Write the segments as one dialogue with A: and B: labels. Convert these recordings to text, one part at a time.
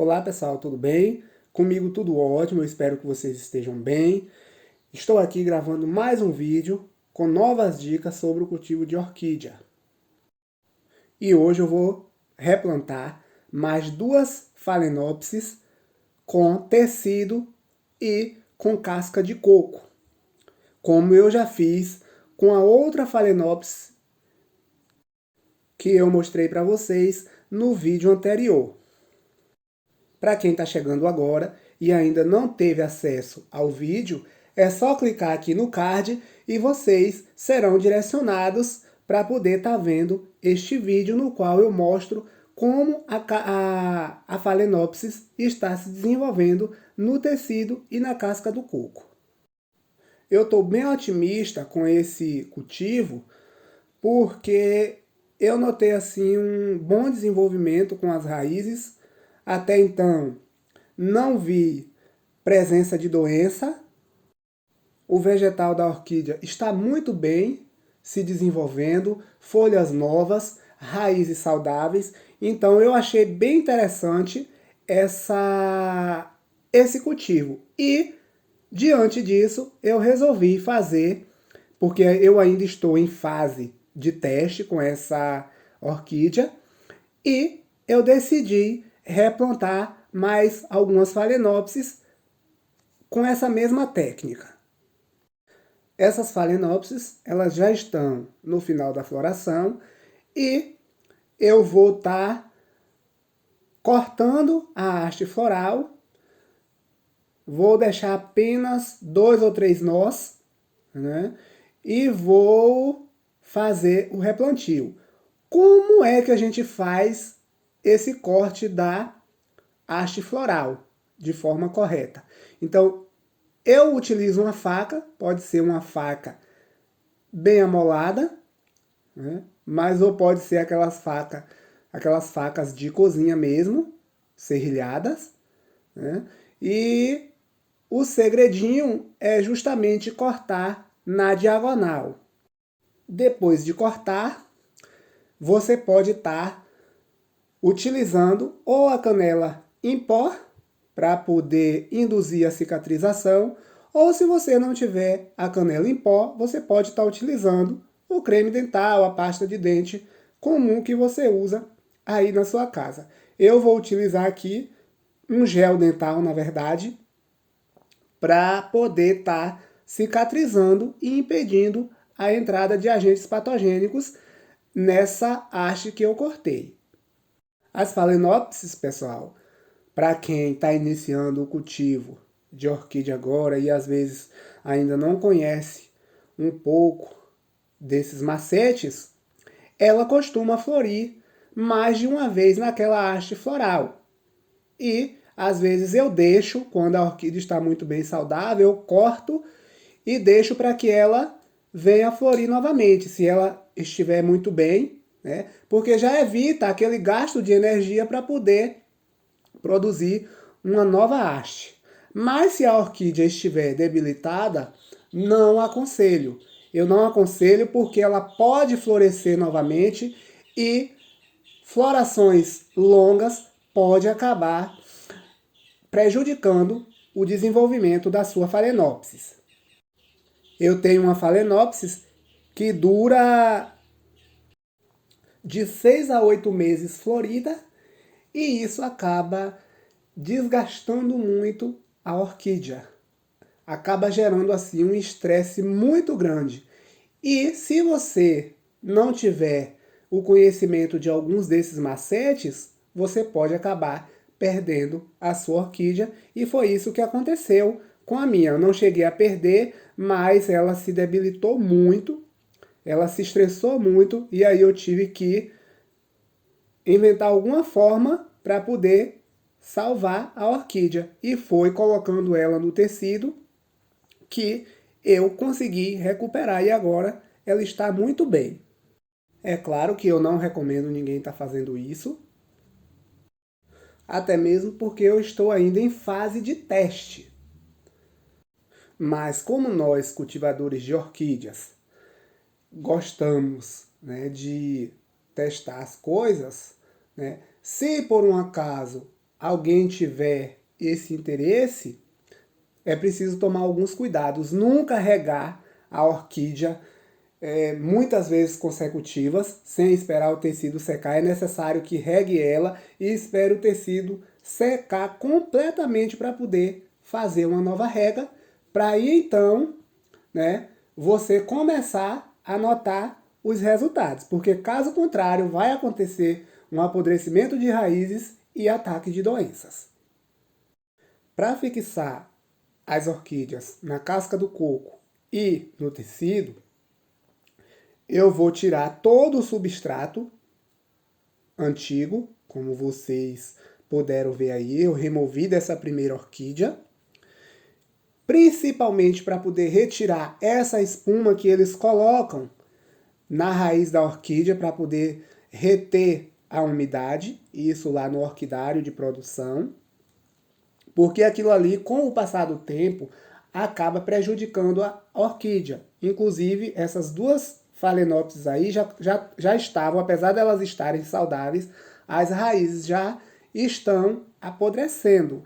A: Olá pessoal, tudo bem? Comigo tudo ótimo, eu espero que vocês estejam bem. Estou aqui gravando mais um vídeo com novas dicas sobre o cultivo de orquídea. E hoje eu vou replantar mais duas phalaenopsis com tecido e com casca de coco, como eu já fiz com a outra phalaenopsis que eu mostrei para vocês no vídeo anterior. Para quem está chegando agora e ainda não teve acesso ao vídeo, é só clicar aqui no card e vocês serão direcionados para poder estar vendo este vídeo no qual eu mostro como a phalaenopsis está se desenvolvendo no tecido e na casca do coco. Eu estou bem otimista com esse cultivo porque eu notei assim um bom desenvolvimento com as raízes. Até então, não vi presença de doença. O vegetal da orquídea está muito bem se desenvolvendo, folhas novas, raízes saudáveis. Então, eu achei bem interessante esse cultivo. E, diante disso, eu resolvi fazer, porque eu ainda estou em fase de teste com essa orquídea, e eu decidi replantar mais algumas phalaenopsis com essa mesma técnica. Essas phalaenopsis, elas já estão no final da floração e eu vou estar cortando a haste floral. Vou deixar apenas 2 ou 3 nós, né? E vou fazer o replantio. Como é que a gente faz esse corte da haste floral de forma correta? Então, eu utilizo uma faca, pode ser uma faca bem amolada, né? Mas ou pode ser aquelas facas de cozinha mesmo, serrilhadas, né? E o segredinho é justamente cortar na diagonal. Depois de cortar, você pode estar utilizando ou a canela em pó para poder induzir a cicatrização, ou se você não tiver a canela em pó, você pode estar utilizando o creme dental, a pasta de dente comum que você usa aí na sua casa. Eu vou utilizar aqui um gel dental, na verdade, para poder estar cicatrizando e impedindo a entrada de agentes patogênicos nessa haste que eu cortei. As phalaenopsis, pessoal, para quem está iniciando o cultivo de orquídea agora e às vezes ainda não conhece um pouco desses macetes, ela costuma florir mais de uma vez naquela haste floral. E às vezes eu deixo, quando a orquídea está muito bem saudável, eu corto e deixo para que ela venha florir novamente, se ela estiver muito bem, né? Porque já evita aquele gasto de energia para poder produzir uma nova haste. Mas se a orquídea estiver debilitada, não aconselho. Eu não aconselho porque ela pode florescer novamente e florações longas pode acabar prejudicando o desenvolvimento da sua phalaenopsis. Eu tenho uma phalaenopsis que dura de 6 a 8 meses florida e isso acaba desgastando muito a orquídea. Acaba gerando assim um estresse muito grande. E se você não tiver o conhecimento de alguns desses macetes, você pode acabar perdendo a sua orquídea. E foi isso que aconteceu com a minha. Eu não cheguei a perder, mas ela se debilitou muito, ela se estressou muito e aí eu tive que inventar alguma forma para poder salvar a orquídea. E foi colocando ela no tecido que eu consegui recuperar e agora ela está muito bem. É claro que eu não recomendo ninguém estar fazendo isso, até mesmo porque eu estou ainda em fase de teste. Mas como nós, cultivadores de orquídeas, gostamos, né, de testar as coisas, né, se por um acaso alguém tiver esse interesse, é preciso tomar alguns cuidados. Nunca regar a orquídea muitas vezes consecutivas, sem esperar o tecido secar. É necessário que regue ela e espere o tecido secar completamente para poder fazer uma nova rega, para aí então, né, você começar a notar os resultados, porque caso contrário vai acontecer um apodrecimento de raízes e ataque de doenças. Para fixar as orquídeas na casca do coco e no tecido, eu vou tirar todo o substrato antigo, como vocês puderam ver aí, eu removi dessa primeira orquídea, principalmente para poder retirar essa espuma que eles colocam na raiz da orquídea para poder reter a umidade, isso lá no orquidário de produção, porque aquilo ali, com o passar do tempo, acaba prejudicando a orquídea. Inclusive, essas duas Phalaenopsis aí já estavam, apesar de elas estarem saudáveis, as raízes já estão apodrecendo,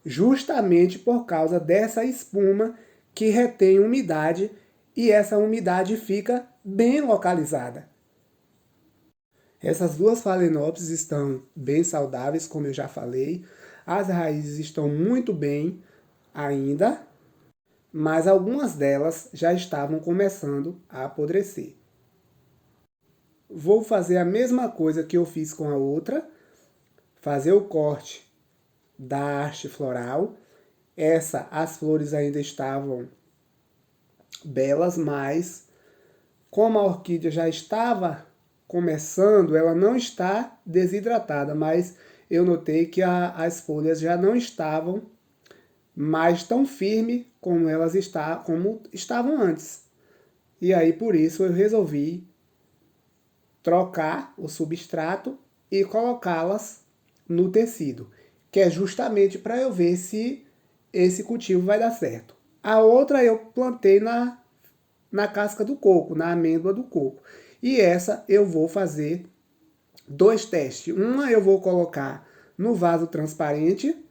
A: justamente por causa dessa espuma que retém umidade e essa umidade fica bem localizada. Essas duas Phalaenopsis estão bem saudáveis, como eu já falei. As raízes estão muito bem ainda, mas algumas delas já estavam começando a apodrecer. Vou fazer a mesma coisa que eu fiz com a outra, fazer o corte da haste floral. As flores ainda estavam belas, mas como a orquídea já estava começando, ela não está desidratada, mas eu notei que as folhas já não estavam mais tão firmes como como estavam antes. E aí, por isso, eu resolvi trocar o substrato e colocá-las no tecido, que é justamente para eu ver se esse cultivo vai dar certo. A outra eu plantei na casca do coco, na amêndoa do coco. E essa eu vou fazer dois testes. Uma eu vou colocar no vaso transparente,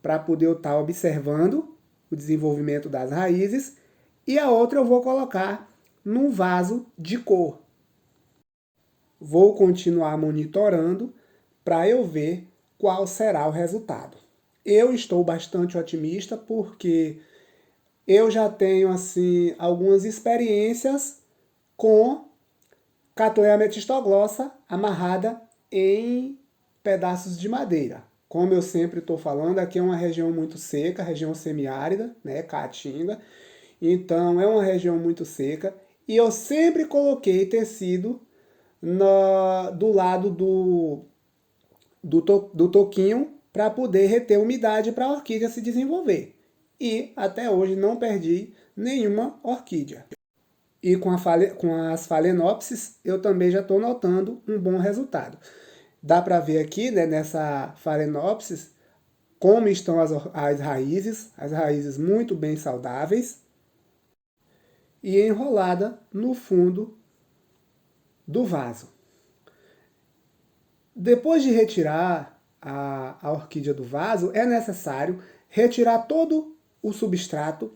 A: para poder eu estar observando o desenvolvimento das raízes. E a outra eu vou colocar num vaso de cor. Vou continuar monitorando para eu ver qual será o resultado. Eu estou bastante otimista porque eu já tenho assim algumas experiências com Cattleya metistoglossa amarrada em pedaços de madeira. Como eu sempre estou falando, aqui é uma região muito seca, região semiárida, né, Caatinga. Então é uma região muito seca e eu sempre coloquei tecido do lado do toquinho para poder reter umidade para a orquídea se desenvolver. E até hoje não perdi nenhuma orquídea. E com as Phalaenopsis eu também já estou notando um bom resultado. Dá para ver aqui, né, nessa Phalaenopsis, como estão as raízes muito bem saudáveis e enrolada no fundo do vaso. Depois de retirar a orquídea do vaso, é necessário retirar todo o substrato,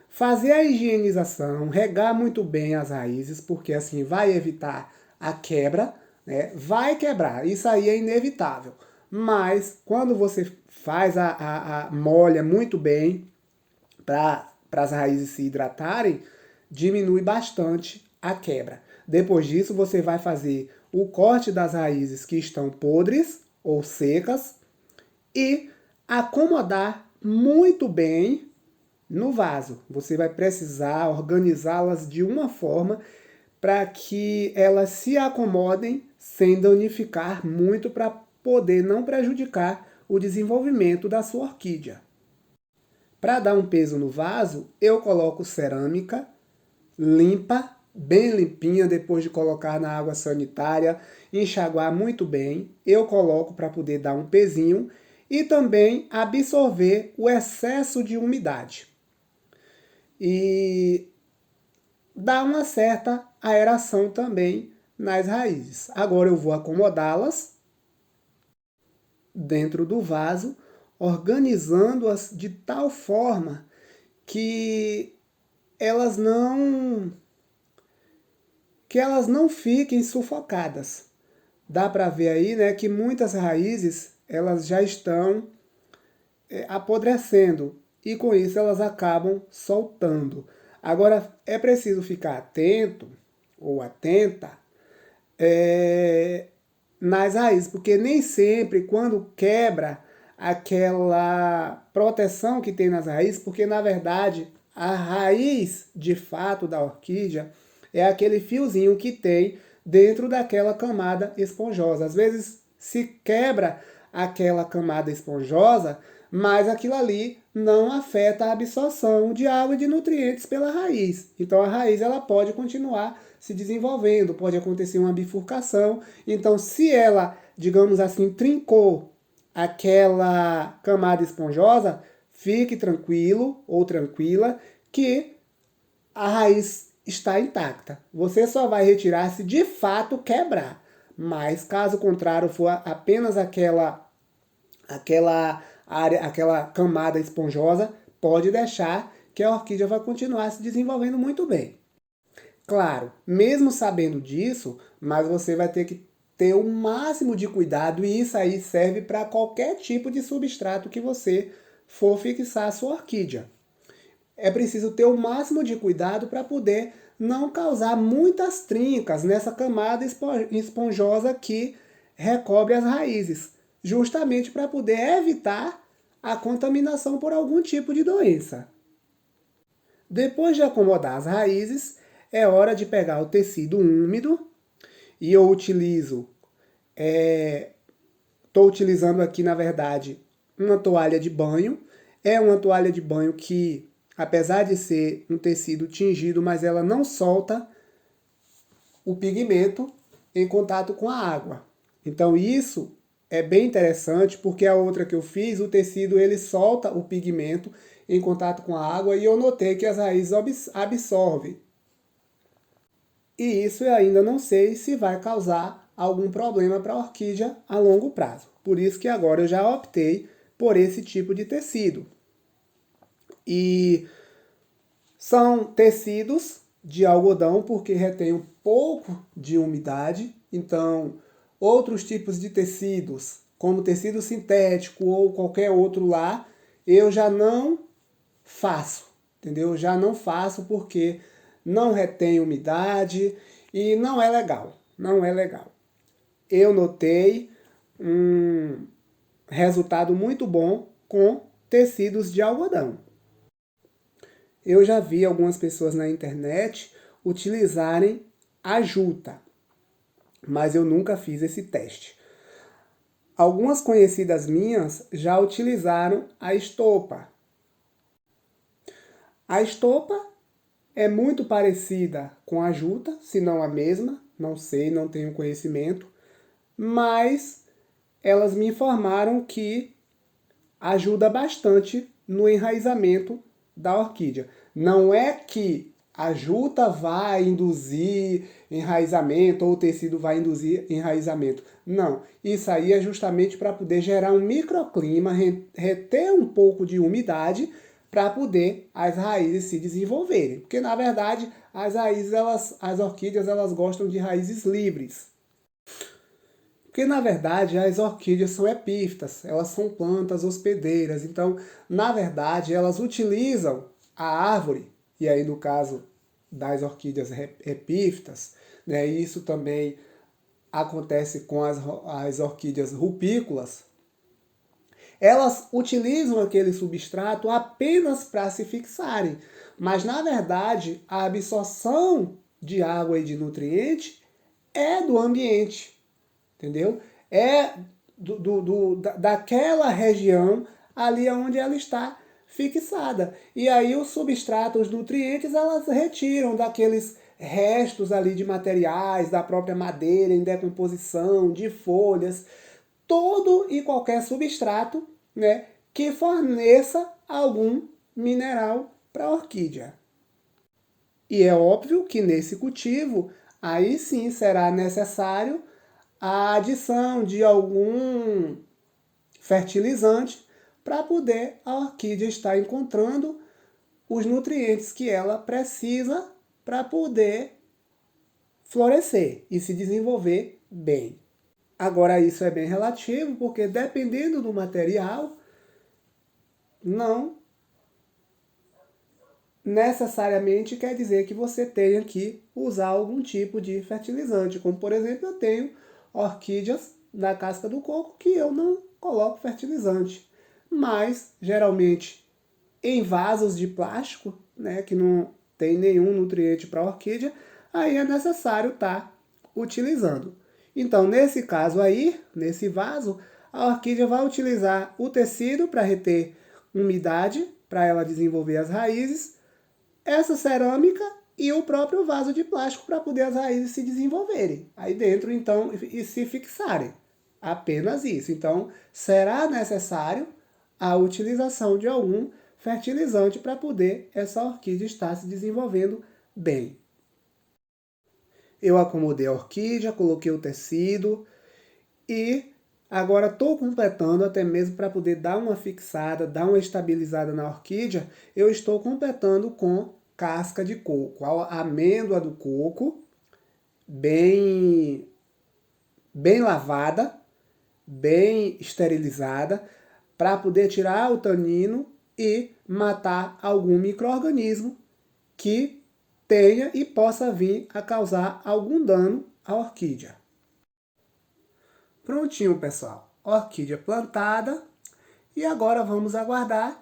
A: fazer a higienização, regar muito bem as raízes, porque assim vai evitar a quebra, né? Vai quebrar, isso aí é inevitável. Mas quando você faz molha muito bem para as raízes se hidratarem, diminui bastante a quebra. Depois disso, você vai fazer o corte das raízes que estão podres ou secas e acomodar muito bem no vaso. Você vai precisar organizá-las de uma forma para que elas se acomodem sem danificar muito, para poder não prejudicar o desenvolvimento da sua orquídea. Para dar um peso no vaso, eu coloco cerâmica limpa, bem limpinha, depois de colocar na água sanitária, enxaguar muito bem. Eu coloco para poder dar um pezinho e também absorver o excesso de umidade. E dar uma certa aeração também nas raízes. Agora eu vou acomodá-las dentro do vaso, organizando-as de tal forma que elas não fiquem sufocadas. Dá para ver aí, né, que muitas raízes elas já estão apodrecendo e com isso elas acabam soltando. Agora é preciso ficar atento ou atenta nas raízes, porque nem sempre quando quebra aquela proteção que tem nas raízes, porque na verdade a raiz de fato da orquídea é aquele fiozinho que tem dentro daquela camada esponjosa. Às vezes se quebra aquela camada esponjosa, mas aquilo ali não afeta a absorção de água e de nutrientes pela raiz. Então a raiz ela pode continuar se desenvolvendo, pode acontecer uma bifurcação. Então se ela, digamos assim, trincou aquela camada esponjosa, fique tranquilo ou tranquila que a raiz está intacta. Você só vai retirar se de fato quebrar. Mas caso contrário for apenas aquela área, aquela camada esponjosa, pode deixar que a orquídea vai continuar se desenvolvendo muito bem. Claro, mesmo sabendo disso, mas você vai ter que ter o máximo de cuidado e isso aí serve para qualquer tipo de substrato que você for fixar a sua orquídea. É preciso ter o máximo de cuidado para poder não causar muitas trincas nessa camada esponjosa que recobre as raízes, justamente para poder evitar a contaminação por algum tipo de doença. Depois de acomodar as raízes, é hora de pegar o tecido úmido e eu estou utilizando aqui na verdade uma toalha de banho. É uma toalha de banho que, apesar de ser um tecido tingido, mas ela não solta o pigmento em contato com a água. Então isso é bem interessante porque a outra que eu fiz, o tecido ele solta o pigmento em contato com a água e eu notei que as raízes absorvem. E isso eu ainda não sei se vai causar algum problema para a orquídea a longo prazo. Por isso que agora eu já optei por esse tipo de tecido. E são tecidos de algodão porque retém um pouco de umidade. Então, outros tipos de tecidos, como tecido sintético ou qualquer outro lá, eu já não faço, entendeu? Eu já não faço porque não retém umidade e não é legal, não é legal. Eu notei um resultado muito bom com tecidos de algodão. Eu já vi algumas pessoas na internet utilizarem a juta, mas eu nunca fiz esse teste. Algumas conhecidas minhas já utilizaram a estopa. A estopa é muito parecida com a juta, se não a mesma, não sei, não tenho conhecimento, mas elas me informaram que ajuda bastante no enraizamento da orquídea. Não é que a juta vai induzir enraizamento ou o tecido vai induzir enraizamento. Não, isso aí é justamente para poder gerar um microclima, reter um pouco de umidade para poder as raízes se desenvolverem. Porque na verdade as raízes, as orquídeas, elas gostam de raízes livres. Porque, na verdade, as orquídeas são epífitas, elas são plantas hospedeiras. Então, na verdade, elas utilizam a árvore, e aí no caso das orquídeas epífitas, né, isso também acontece com as orquídeas rupícolas, elas utilizam aquele substrato apenas para se fixarem. Mas, na verdade, a absorção de água e de nutriente é do ambiente. Entendeu? É daquela região ali onde ela está fixada. E aí os substratos, os nutrientes, elas retiram daqueles restos ali de materiais, da própria madeira em decomposição, de folhas, todo e qualquer substrato, né, que forneça algum mineral para a orquídea. E é óbvio que nesse cultivo, aí sim será necessário a adição de algum fertilizante para poder a orquídea estar encontrando os nutrientes que ela precisa para poder florescer e se desenvolver bem. Agora isso é bem relativo, porque dependendo do material, não necessariamente quer dizer que você tenha que usar algum tipo de fertilizante. Como, por exemplo, eu tenho orquídeas da casca do coco que eu não coloco fertilizante. Mas, geralmente, em vasos de plástico, né, que não tem nenhum nutriente para a orquídea, aí é necessário estar utilizando. Então, nesse caso aí, nesse vaso, a orquídea vai utilizar o tecido para reter umidade, para ela desenvolver as raízes, essa cerâmica e o próprio vaso de plástico para poder as raízes se desenvolverem aí dentro, então, e se fixarem. Apenas isso. Então, será necessário a utilização de algum fertilizante para poder essa orquídea estar se desenvolvendo bem. Eu acomodei a orquídea, coloquei o tecido e agora estou completando, até mesmo para poder dar uma fixada, dar uma estabilizada na orquídea, eu estou completando com casca de coco, a amêndoa do coco, bem lavada, bem esterilizada, para poder tirar o tanino e matar algum micro-organismo que tenha e possa vir a causar algum dano à orquídea. Prontinho, pessoal. Orquídea plantada. E agora vamos aguardar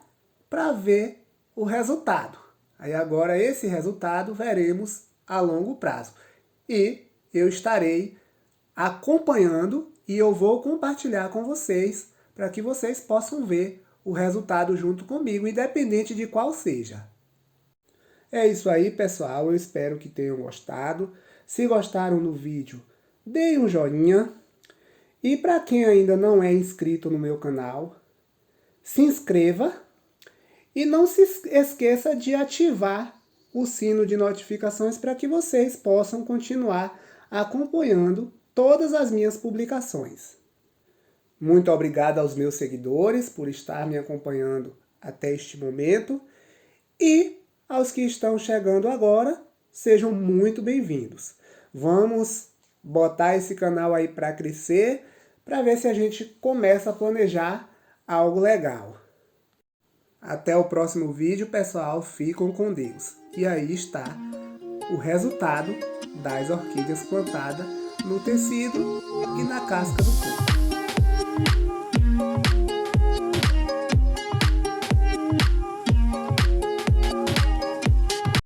A: para ver o resultado. Aí agora esse resultado veremos a longo prazo. E eu estarei acompanhando e eu vou compartilhar com vocês para que vocês possam ver o resultado junto comigo, independente de qual seja. É isso aí, pessoal. Eu espero que tenham gostado. Se gostaram do vídeo, deem um joinha. E para quem ainda não é inscrito no meu canal, se inscreva e não se esqueça de ativar o sino de notificações para que vocês possam continuar acompanhando todas as minhas publicações. Muito obrigado aos meus seguidores por estar me acompanhando até este momento e aos que estão chegando agora, sejam muito bem-vindos. Vamos botar esse canal aí para crescer, para ver se a gente começa a planejar algo legal. Até o próximo vídeo, pessoal. Fiquem com Deus. E aí está o resultado das orquídeas plantadas no tecido e na casca do coco.